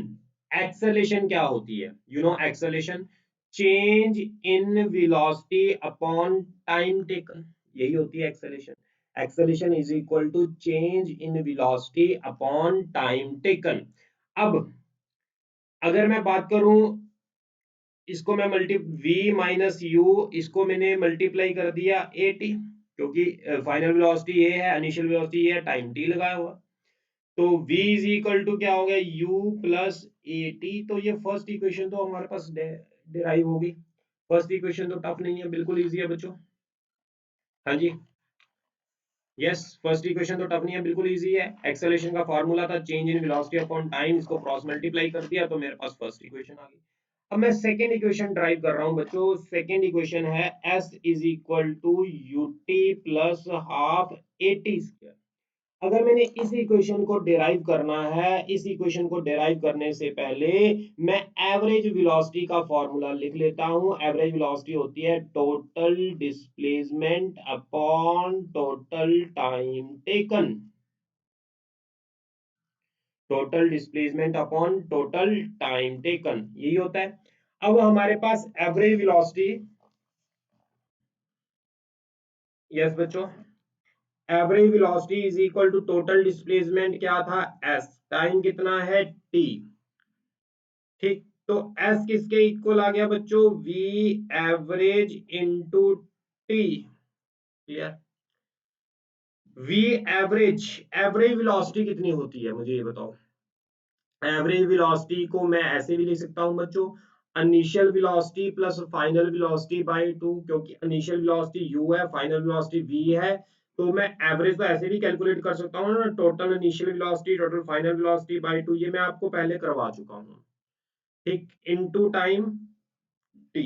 एक्सेलेरेशन क्या होती है, you know acceleration, change in velocity upon time taken, यही होती है acceleration. Acceleration is equal to change in velocity upon time taken. अब अगर मैं बात करूं, इसको मैं मल्टी v माइनस u, इसको मैंने मल्टीप्लाई कर दिया ए टी, क्योंकि फाइनल वेलोसिटी ये है, इनिशियल वेलोसिटी ये है, टाइम t लगाया हुआ। तो v इज इक्वल टू क्या हो गया, u प्लस ए टी। तो ये फर्स्ट इक्वेशन तो हमारे पास डिराइव होगी। फर्स्ट इक्वेशन तो टफ नहीं है, बिल्कुल इजी है बच्चों। हाँ जी, यस, फर्स्ट इक्वेशन तो टफ नहीं है, बिल्कुल इजी है। एक्सेलरेशन का फार्मूला था change in velocity upon time, इसको क्रॉस मल्टीप्लाई कर दिया तो मेरे पास फर्स्ट इक्वेशन आ गई। अब मैं सेकेंड इक्वेशन ड्राइव कर रहा हूं बच्चों। सेकेंड इक्वेशन है s is equal to ut plus half A T square. अगर मैंने इस इक्वेशन को डिराइव करना है, इस इक्वेशन को डिराइव करने से पहले मैं एवरेज वेलोसिटी का फॉर्मूला लिख लेता हूं। एवरेज वेलोसिटी होती है total displacement upon total time taken. Total displacement upon total time taken, यही होता है। अब हमारे पास एवरेज वेलोसिटी, यस बच्चों, average velocity is equal to total displacement क्या था s, टाइम कितना है t, ठीक। तो s किसके इक्वल आ गया बच्चों, v average into T. Clear. v average, average velocity कितनी होती है मुझे ये बताओ। एवरेज वेलोसिटी को मैं ऐसे भी लिख सकता हूं बच्चों, initial velocity plus final velocity bye 2, क्योंकि इनिशियल वेलोसिटी u है, फाइनल वेलोसिटी v है। तो मैं एवरेज को ऐसे भी कैलकुलेट कर सकता हूं ना, total initial velocity total final velocity bye 2, ये मैं आपको पहले करवा चुका हूं, ठीक, इनटू टाइम t।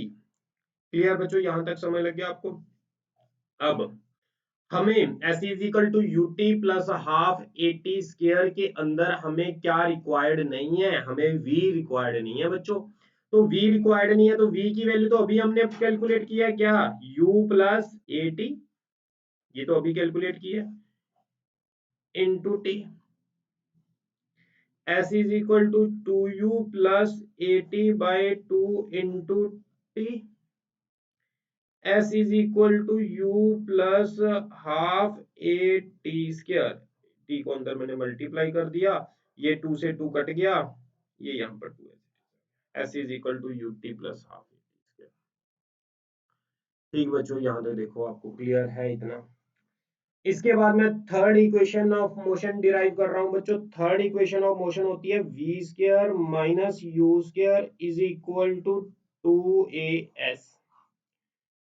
क्लियर बच्चों, यहां तक समझ लग गया आपको। अब हमें s is equal to U T plus half A T square के अंदर हमें क्या रिक्वायर्ड नहीं है, हमें v रिक्वायर्ड नहीं है बच्चों। तो v रिक्वायर्ड नहीं है तो v की वैल्यू तो अभी हमने कैलकुलेट किया है, क्या, u प्लस एटी, ये तो अभी कैलकुलेट किया into T. s is equal to 2u plus A T by two into T. s is equal to u plus half A T square, T को अंदर मैंने मल्टीप्लाई कर दिया, ये 2 से 2 कट गया, ये यहाँ पर 2 है। s is equal to U T plus half A T square. ठीक बच्चों, यहाँ तक देखो आपको क्लियर है इतना। इसके बाद मैं third equation of motion derive कर रहा हूँ बच्चों। थर्ड इक्वेशन ऑफ मोशन होती है v square minus you square is equal to 2as।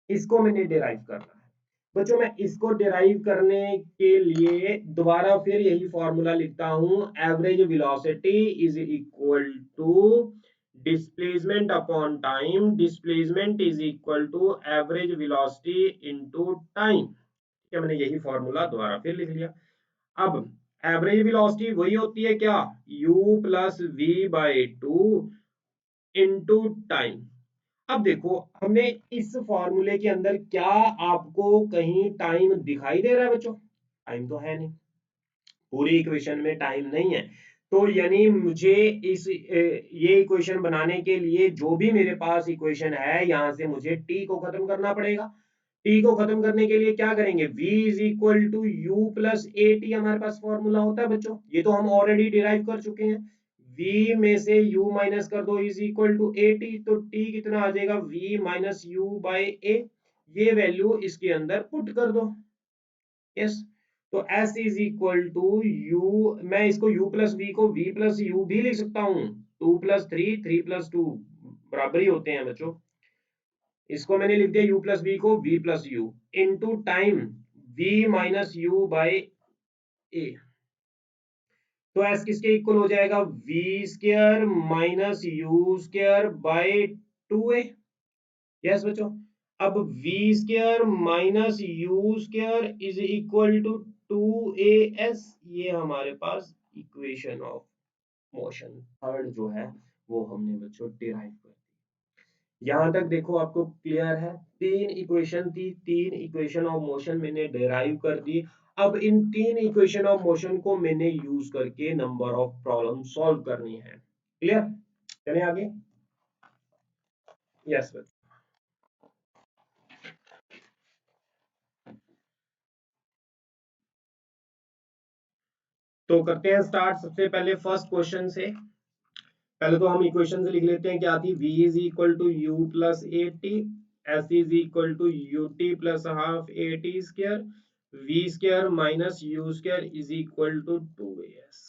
इसको मैंने डिराइव करना है बच्चों। मैं इसको डिराइव करने के लिए दोबारा फिर यही फॉर्मूला लिखता हूं, average velocity is equal to displacement upon time, displacement is equal to average velocity into time. ठीक है, मैंने यही फॉर्मूला दोबारा फिर लिख लिया। अब एवरेज वेलोसिटी वही होती है क्या, u plus v by two into time. अब देखो हमने इस फॉर्मूले के अंदर क्या आपको कहीं टाइम दिखाई दे रहा है बच्चों, टाइम तो है नहीं, पूरी इक्वेशन में टाइम नहीं है। तो यानी मुझे ये इक्वेशन बनाने के लिए जो भी मेरे पास इक्वेशन है यहां से मुझे t को खत्म करना पड़ेगा। t को खत्म करने के लिए क्या करेंगे, v is equal to you plus A t हमारे पास फॉर्मूला होता है बच्चों, ये तो हम ऑलरेडी डिराइव कर चुके हैं। v में से u माइनस कर दो is equal to a t, तो t कितना आ जाएगा, v minus u by a. ये वैल्यू इसके अंदर पुट कर दो, यस। तो s is equal to u, मैं इसको u प्लस v को v प्लस यू भी लिख सकता हूँ, 2 प्लस 3 3 प्लस 2 बराबर ही होते हैं बच्चों। इसको मैंने लिख दिया u प्लस v को v plus u into time v minus u by a. तो s किसके इक्वल हो जाएगा, v square minus you square by 2a। Yes बच्चों। अब v square minus you square is equal to 2as, ये हमारे पास इक्वेशन ऑफ मोशन थर्ड जो है वो हमने बच्चों डिराइव कर दी। यहां तक देखो आपको क्लियर है, तीन इक्वेशन थी, तीन इक्वेशन ऑफ मोशन मैंने डिराइव कर दी। अब इन तीन इक्वेशन ऑफ मोशन को मैंने यूज करके नंबर ऑफ प्रॉब्लम सॉल्व करनी है। क्लियर, चलें आगे। यस बच्चों, तो करते हैं स्टार्ट सबसे पहले फर्स्ट क्वेश्चन से। पहले तो हम इक्वेशन से लिख लेते हैं, क्या थी, v is equal to you plus A T, S is equal to U T plus half A t square, v square minus u square is equal to 2as।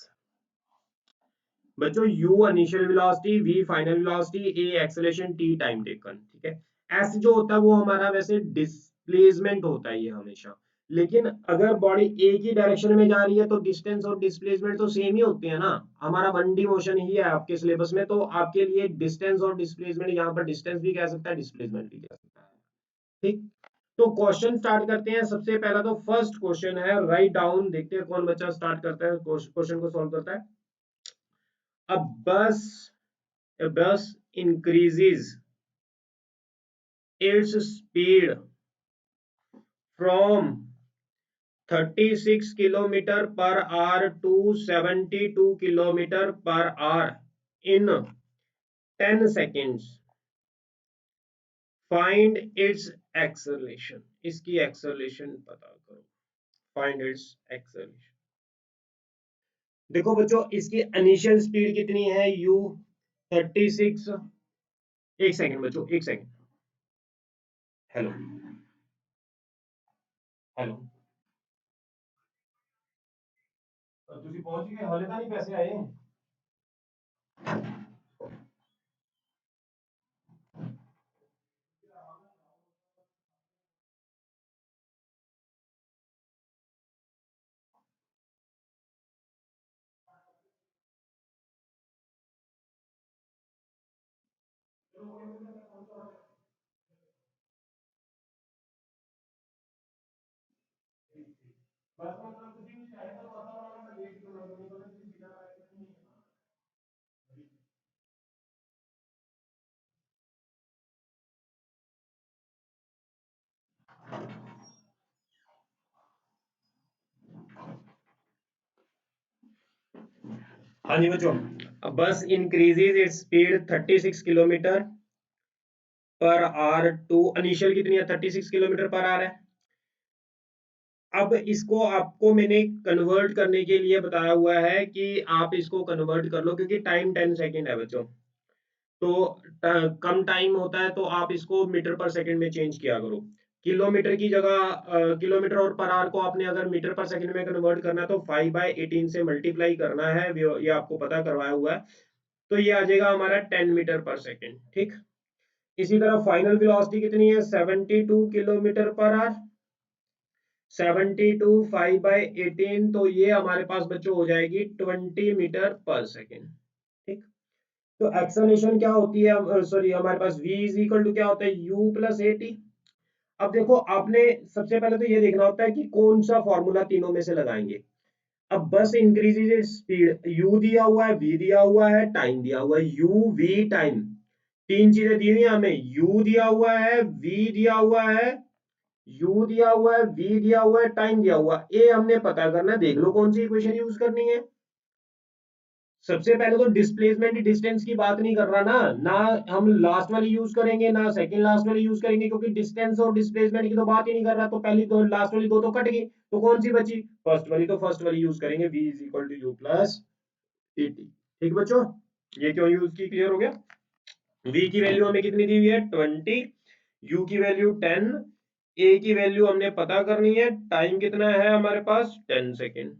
बच्चों u initial velocity, v final velocity, a acceleration, t time taken, ठीक है। s जो होता है वो हमारा वैसे displacement होता है ये हमेशा, लेकिन अगर बॉडी एक ही डायरेक्शन में जा रही है तो डिस्टेंस और डिस्प्लेसमेंट तो सेम ही होते हैं ना। हमारा 1D मोशन ही है आपके सिलेबस में, तो आपके लिए डिस्टेंस और डिस्प्लेसमेंट, यहाँ पर डिस्टेंस भी कह सकता है, डिस्प्लेसमेंट भी कह सकता है, ठीक। तो क्वेश्चन स्टार्ट करते हैं। सबसे पहला तो फर्स्ट क्वेश्चन है, राइट डाउन, देखते हैं कौन बच्चा स्टार्ट करता है क्वेश्चन को सॉल्व करता है। A bus a bus increases its speed from 36 kilometer per hour to 72 kilometer per hour in 10 seconds. Find its acceleration. इसकी acceleration पता करो। Find its acceleration. देखो बच्चों, इसकी इनिशियल स्पीड कितनी है, u 36। एक सेकंड बच्चों, एक सेकंड। हेलो हेलो, ਤੁਸੀਂ ਪਹੁੰਚ ਗਏ, ਹਾਲੇ ਤਾਂ ਨਹੀਂ ਪੈਸੇ ਆਏ। बस मतलब ਤੁਸੀਂ ਵੀ ਚਾਹੇ ਤਾਂ ਪਤਾ ਵਾਲਾ ਮੈਂ ਲੇਟ ਕਿਉਂ ਨਾ ਕਰੂੰ, ਪਰ ਤੁਸੀਂ ਬਿਨਾਂ ਆਏ नहीं है ना। हाँ जी बच्चों, bus increases its speed 36 kilometre per hour to, initial कितनी है, 36 किलोमीटर पर आवर है। अब इसको आपको मैंने कन्वर्ट करने के लिए बताया हुआ है कि आप इसको कन्वर्ट कर लो, क्योंकि टाइम 10 सेकंड है बच्चों। तो कम टाइम होता है तो आप इसको मीटर पर सेकंड में चेंज किया करो। किलोमीटर की जगह किलोमीटर और पर आवर को आपने अगर मीटर पर सेकंड में कन्वर्ट करना है तो 5/18 से मल्टीप्लाई करना है, ये आपको पता करवाया हुआ है। तो ये आ जाएगा हमारा 10 मीटर पर सेकंड, ठीक। इसी तरह फाइनल वेलोसिटी कितनी है, 72 किलोमीटर पर आवर। 72 5/18, तो ये हमारे पास बच्चों हो जाएगी 20 मीटर पर सेकंड, ठीक। तो एक्सेलरेशन क्या होती है, सॉरी हमारे पास v इज इक्वल टू क्या होता है, u प्लस ए टी। अब देखो, आपने सबसे पहले तो ये देखना होता है कि कौन सा फॉर्मूला तीनों में से लगाएंगे। अब बस इंक्रीजेज स्पीड, u दिया हुआ है, v दिया हुआ है, टाइम दिया हुआ है, u v टाइम, तीन चीजें दी हुई है हमें। u दिया हुआ है, v दिया हुआ है, u दिया हुआ है, v दिया हुआ है, टाइम दिया हुआ है। ए हमने पता करना है, देख लो कौन सी इक्वेशन यूज करनी है। सबसे पहले तो डिस्प्लेसमेंट डिस्टेंस की बात नहीं कर रहा ना, ना हम लास्ट वाली यूज करेंगे ना सेकंड लास्ट वाली यूज करेंगे, क्योंकि डिस्टेंस और डिस्प्लेसमेंट की तो बात ही नहीं कर रहा। तो पहली दो, लास्ट वाली दो तो कट गई, तो कौन सी बची, फर्स्ट वाली। तो फर्स्ट वाली यूज करेंगे, v is equal to you plus A t, ठीक बच्चों। ये क्यों यूज की, क्लियर हो गया। v की वैल्यू हमें कितनी दी हुई है, 20, u की वैल्यू 10, a की वैल्यू हमने पता करनी है, टाइम कितना है हमारे पास 10 second.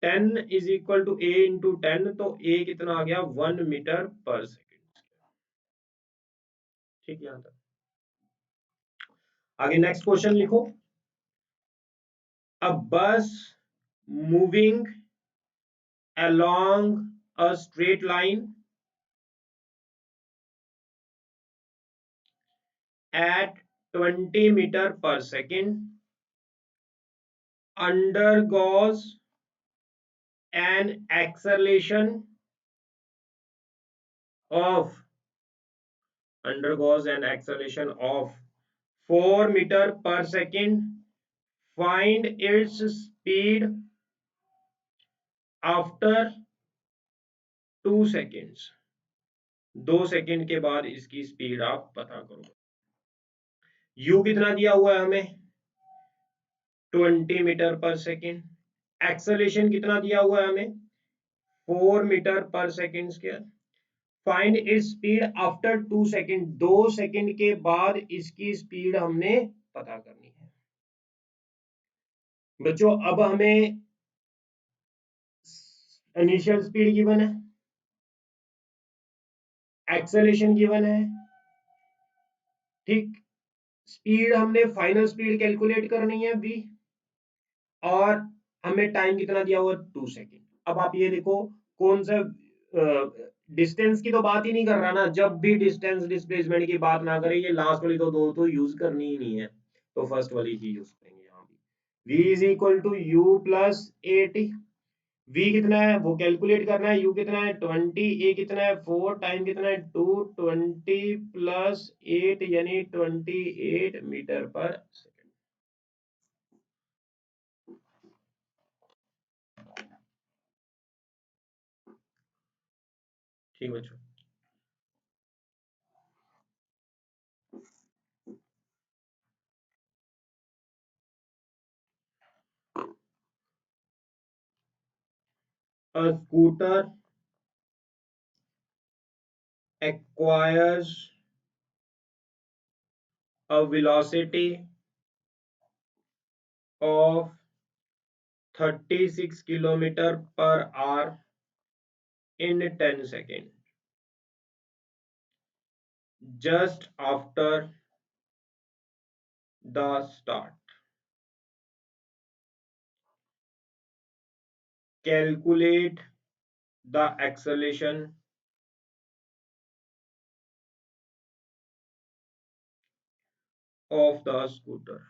10 is equal to a into 10, तो ए कितना आ गया, 1 मीटर पर सेकेंड, ठीक। यहां तक आगे नेक्स्ट क्वेश्चन लिखो। अ बस moving along a straight line at 20 meter per second undergoes an acceleration of undergoes an acceleration of 4 meter per second. Find its speed after 2 seconds. 2 second के बाद इसकी speed आप पता करो। u कितना दिया हुआ है हमें, 20 मीटर पर सेकंड। एक्सेलरेशन कितना दिया हुआ है हमें, 4 मीटर पर second square. Find its speed after 2 second, 2 second के बाद इसकी स्पीड हमने पता करनी है। बच्चों अब हमें इनिशियल स्पीड गिवन है, एक्सेलेरेशन गिवन है, ठीक। स्पीड हमने फाइनल स्पीड कैलकुलेट करनी है v, और हमें टाइम कितना दिया हुआ 2 सेकेंड। अब आप ये देखो कौन सा डिस्टेंस की तो बात ही नहीं कर रहा ना, जब भी डिस्टेंस डिस्प्लेसमेंट की बात ना करें, ये लास्ट वाली तो दो तो यूज करनी ही नहीं है, तो फर्स्ट वाली ही यूज करेंगे यहाँ भी। v is equal to you plus A t. v कितना है वो कैलकुलेट करना है, u कितना है 20, a कितना है 4, टाइम कितना है 2, 20 प्लस 8 यानी 28 मीटर पर सेकेंड। ठीक बच्चों। A scooter acquires a velocity of 36 kilometer per hour in 10 seconds just after the start. Calculate the acceleration of the scooter.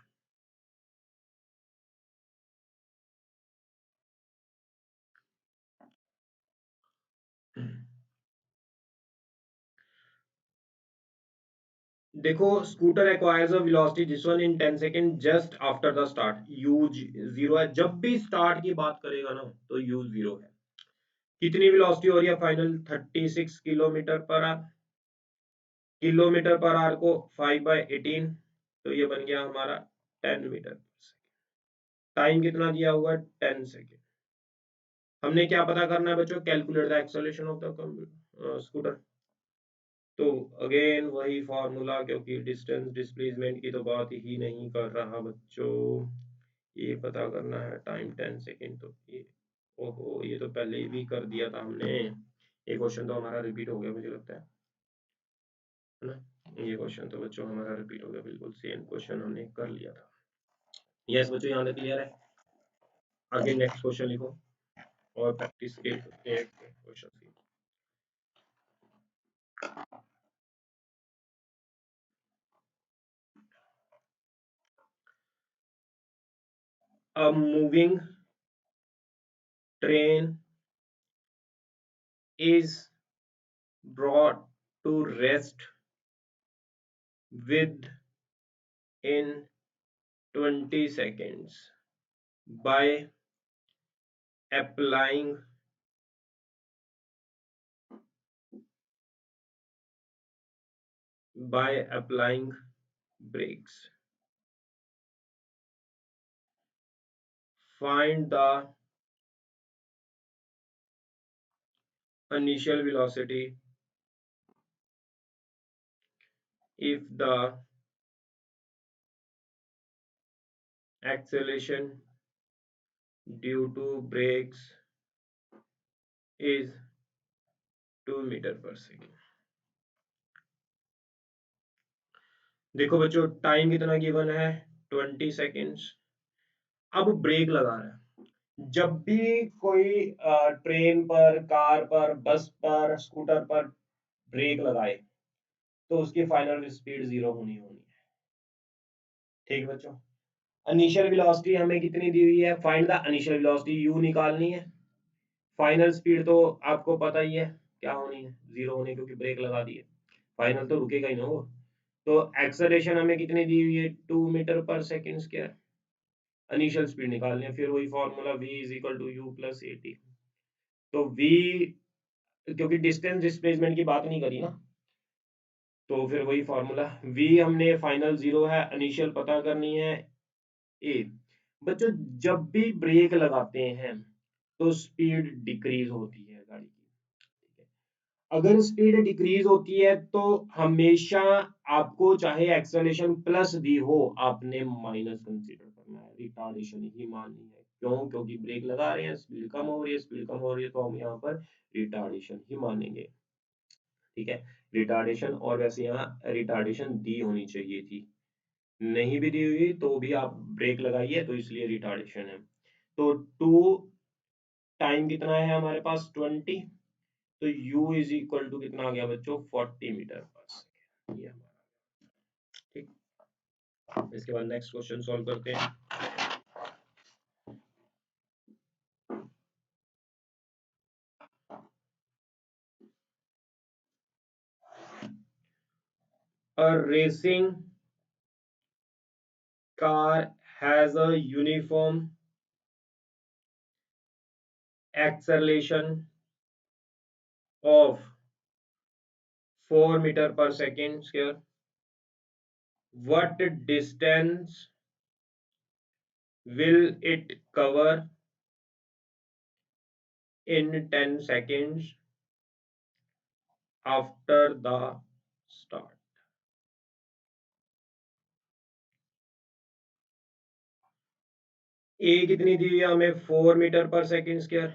देखो scooter acquires a velocity this one in 10 second just after the start, you zero है, जब भी start की बात करेगा ना तो you zero है। कितनी वेलोसिटी हो रही है final 36 kilometre per our, kilometre per our को 5/18, तो ये बन गया हमारा 10 मीटर पर सेकेंड। टाइम कितना दिया हुआ है 10 सेकेंड। हमने क्या पता करना है बच्चों, calculate the acceleration of the scooter. तो अगेन वही फॉर्मूला, क्योंकि डिस्टेंस डिस्प्लेसमेंट की तो बात ही नहीं कर रहा बच्चों, ये पता करना है टाइम 10 सेकेंड। तो ये ओहो, ये तो पहले ही भी कर दिया था हमने, ये क्वेश्चन तो हमारा रिपीट हो गया मुझे लगता है ना। ये क्वेश्चन तो बच्चों हमारा रिपीट हो गया, बिल्कुल सेम क्वेश्चन हमने कर लिया था। यस बच्चों, यहाँ तक क्लियर है। आगे नेक्स्ट क्वेश्चन लिखो और प्रैक्टिस के क्वेश्चन की। A moving train is brought to rest within 20 seconds by applying brakes. Find the initial velocity if the acceleration due to brakes is 2 metre per second. देखो बच्चों time कितना given है 20 seconds. अब break लगा रहा है, जब भी कोई ट्रेन पर, कार पर, बस पर, स्कूटर पर ब्रेक लगाए तो उसकी फाइनल स्पीड जीरो होनी होनी है। ठीक बच्चों, इनिशियल वेलोसिटी हमें कितनी दी हुई है, find the initial velocity, you निकालनी है। फाइनल स्पीड तो आपको पता ही है क्या होनी है, जीरो होनी, क्योंकि ब्रेक लगा दी है, फाइनल तो रुकेगा ही ना वो। तो एक्सेलरेशन हमें कितनी दी हुई है 2 metre per second square. Initial speed निकालनी है, फिर वही formula v is equal to you plus A t. तो v, क्योंकि डिस्टेंस डिस्प्लेसमेंट की बात नहीं करी ना, तो फिर वही फॉर्मूला, v हमने फाइनल जीरो है, इनिशियल पता करनी है ए। बच्चों जब भी ब्रेक लगाते हैं तो स्पीड डिक्रीज होती है गाड़ी की, ठीक है। अगर स्पीड डिक्रीज होती है तो हमेशा आपको चाहे एक्सेलरेशन प्लस दी हो, आपने माइनस कंसीडर करना है, रिटार्डेशन ही माननी है। क्यों? क्योंकि ब्रेक लगा रहे हैं, स्पीड कम हो रही है, स्पीड कम हो रही है, तो हम यहाँ पर रिटार्डेशन ही मानेंगे, ठीक है, रिटार्डेशन, और वैसे यहाँ रिटार्डेशन दी होनी चाहिए थी, नहीं भी दी हुई तो भी आप ब्रेक लगाइए, तो इसलिए रिटार्डेशन है। तो टू टाइम कितना है हमारे पास 20, तो u इज इक्वल टू कितना आ गया बच्चों 40 मीटर पर सेकेंड, ये हमारा। ठीक, इसके बाद नेक्स्ट क्वेश्चन सॉल्व करते हैं। A racing car has a uniform acceleration of 4 meter per second square. What distance will it cover in 10 seconds after the start? ए कितनी दी हुई है हमें 4 metre per second square,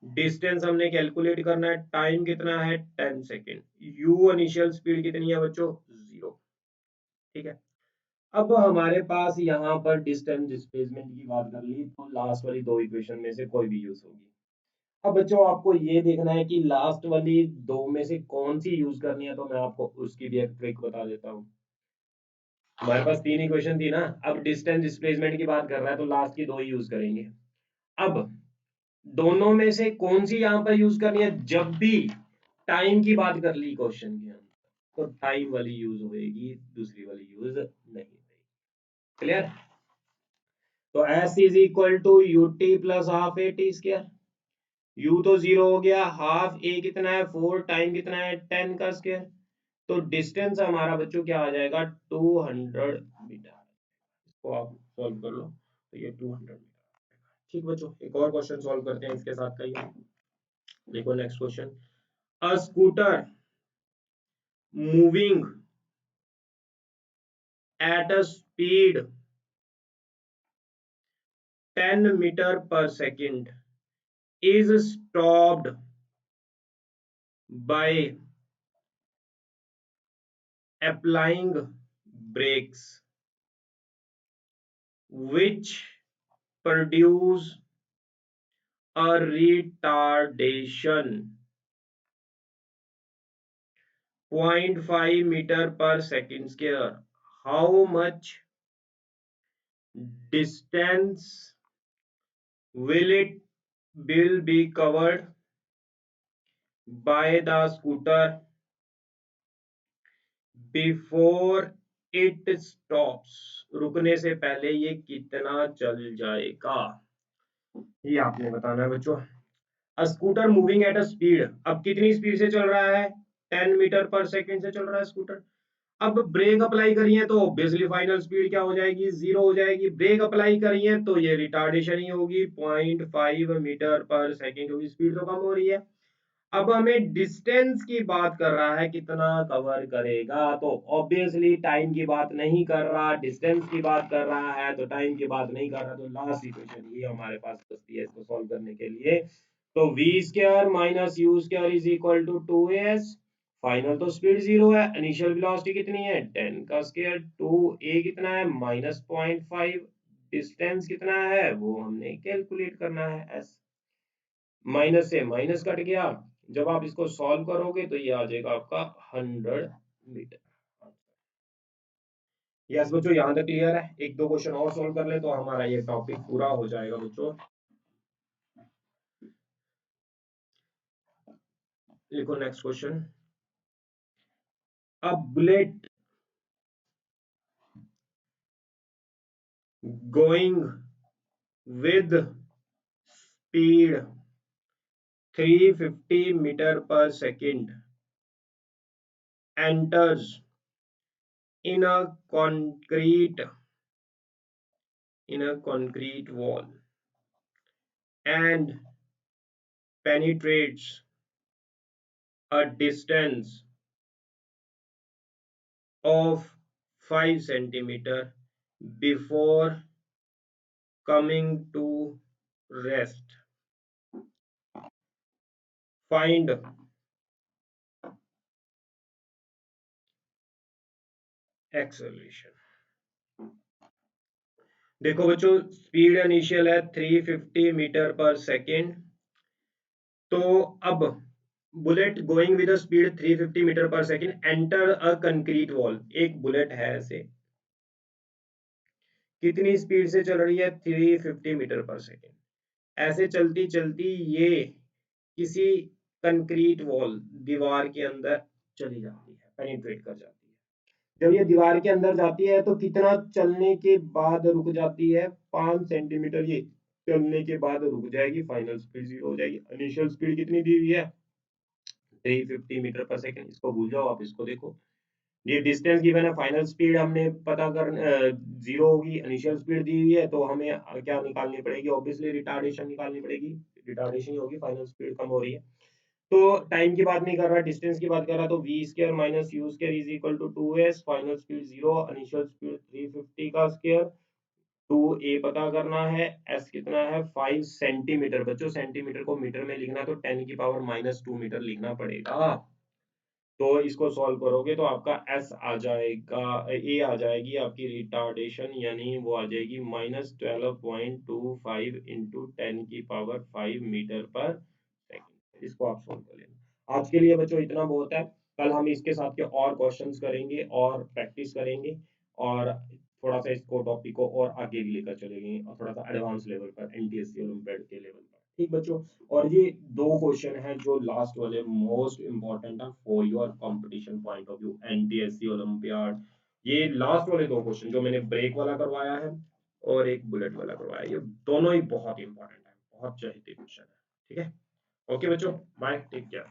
distance हमने कैलकुलेट करना है, time कितना है 10 सेकेंड, यू इनिशियल स्पीड कितनी है बच्चों 0। ठीक है, अब हमारे पास यहाँ पर डिस्टेंस डिस्प्लेसमेंट की बात कर ली, तो लास्ट वाली दो इक्वेशन में से कोई भी यूज होगी। अब बच्चों आपको ये देखना है कि लास्ट वाली दो में से कौन सी यूज करनी है, तो मैं आपको उसकी भी एक ट्रिक बता देता हूँ। हमारे पास तीन इक्वेशन थी ना, अब डिस्टेंस डिस्प्लेसमेंट की बात कर रहा है तो लास्ट की दो ही यूज करेंगे। अब दोनों में से कौन सी यहाँ पर यूज करनी है, जब भी टाइम की बात कर ली क्वेश्चन के अंदर, तो टाइम वाली यूज होएगी, दूसरी वाली यूज नहीं होगी। क्लियर? तो S is equal to U T plus half A T square, u तो 0 हो गया, हाफ a कितना है 4, टाइम कितना है 10 का स्क्वायर, तो डिस्टेंस हमारा बच्चों क्या आ जाएगा 200 मीटर। इसको आप सॉल्व कर लो, तो ये 200 मीटर। ठीक बच्चों, एक और क्वेश्चन सॉल्व करते हैं इसके साथ का ही। देखो next question, a scooter moving at a speed 10 meter per second is stopped by applying brakes which produce a retardation 0.5 meter per second square. How much distance will be covered by the scooter before it stops? रुकने से पहले ये कितना चल जाएगा, ये आपने बताना है बच्चों। A scooter moving at a speed, अब कितनी स्पीड से चल रहा है 10 मीटर पर सेकंड से चल रहा है स्कूटर। अब ब्रेक अप्लाई करिए तो ऑब्वियसली फाइनल स्पीड क्या हो जाएगी 0 हो जाएगी, ब्रेक अप्लाई करिए तो ये रिटार्डेशन ही होगी 0.5 मीटर पर सेकंड, क्योंकि स्पीड तो कम हो रही है। अब हमें डिस्टेंस की बात कर रहा है कितना कवर करेगा, तो ऑब्वियसली टाइम की बात नहीं कर रहा, डिस्टेंस की बात कर रहा है, तो टाइम की बात नहीं कर रहा, तो लास्ट इक्वेशन ये हमारे पास बचती है इसको सॉल्व करने के लिए। तो v square minus you square is equal to 2s, final तो स्पीड 0 है, इनिशियल वेलोसिटी कितनी है 10 का स्क्वायर, 2a कितना है माइनस 0.5, डिस्टेंस कितना है वो हमने कैलकुलेट करना है s, माइनस से माइनस कट गया, जब आप इसको सॉल्व करोगे तो ये आ जाएगा आपका 100 मीटर। यस बच्चों, यहाँ तक क्लियर है? एक दो क्वेश्चन और सॉल्व कर ले तो हमारा ये टॉपिक पूरा हो जाएगा बच्चों। देखो next question, a bullet going with speed 350 metre per second enters in a concrete wall and penetrates a distance of 5 centimeter before coming to rest. Find acceleration. देखो बच्चों, स्पीड इनिशियल है 350 मीटर पर सेकेंड। तो अब bullet going with speed 350 metre per second enter a concrete wall. एक bullet है ऐसे, कितनी speed से चल रही है? 350 मीटर पर सेकेंड। ऐसे चलती चलती ये किसी कंक्रीट वॉल, दीवार के अंदर चली जाती है, पेनिट्रेट कर जाती है। जब ये दीवार के अंदर जाती है तो कितना चलने के बाद रुक जाती है? 5 सेंटीमीटर ये चलने के बाद रुक जाएगी, फाइनल स्पीड 0 हो जाएगी। इनिशियल स्पीड कितनी दी हुई है? 350 मीटर पर सेकेंड। इसको भूल जाओ, आप इसको देखो। ये डिस्टेंस गिवन है, फाइनल स्पीड हमने पता कर 0 होगी, इनिशियल स्पीड दी हुई है, तो हमें क्या निकालनी पड़ेगी? ऑब्वियसली रिटार्डेशन निकालनी पड़ेगी। रिटार्डेशन ही होगी, फाइनल स्पीड कम हो रही है। तो टाइम की बात नहीं कर रहा, डिस्टेंस की बात कर रहा, तो v square minus u square is equal to 2s, final speed 0, initial speed 350 का स्क्वायर। 2a पता करना है, s कितना है? 5 सेंटीमीटर। बच्चों सेंटीमीटर को मीटर में लिखना है तो 10 की पावर -2 मीटर लिखना पड़ेगा। तो इसको सॉल्व करोगे तो आपका s आ जाएगा, a आ जाएगी आपकी रिटार्डेशन, यानी वो आ जाएगी -12.25 इंटू 10 की पावर 5 मीटर पर सेकेंड। इसको आप सॉल्व कर लेना। आज के लिए बच्चों इतना बहुत है। कल हम इसके साथ के और क्वेश्चंस करेंगे और प्रैक्टिस करेंगे, और थोड़ा सा इसको टॉपिक को और आगे लेकर चलेंगे, और थोड़ा सा एडवांस लेवल पर, एनटीएससी ओलंपियाड के लेवल पर। ठीक बच्चों, और ये दो क्वेश्चन है जो लास्ट वाले मोस्ट इंपॉर्टेंट है for your competition point of view, NTSC olympiad. ये लास्ट वाले दो क्वेश्चन जो मैंने ब्रेक वाला करवाया है और एक बुलेट वाला करवाया है, ये दोनों ही बहुत इंपॉर्टेंट है, बहुत चहेते क्वेश्चन है। ठीक है, ओके बच्चों, बाय, टेक केयर।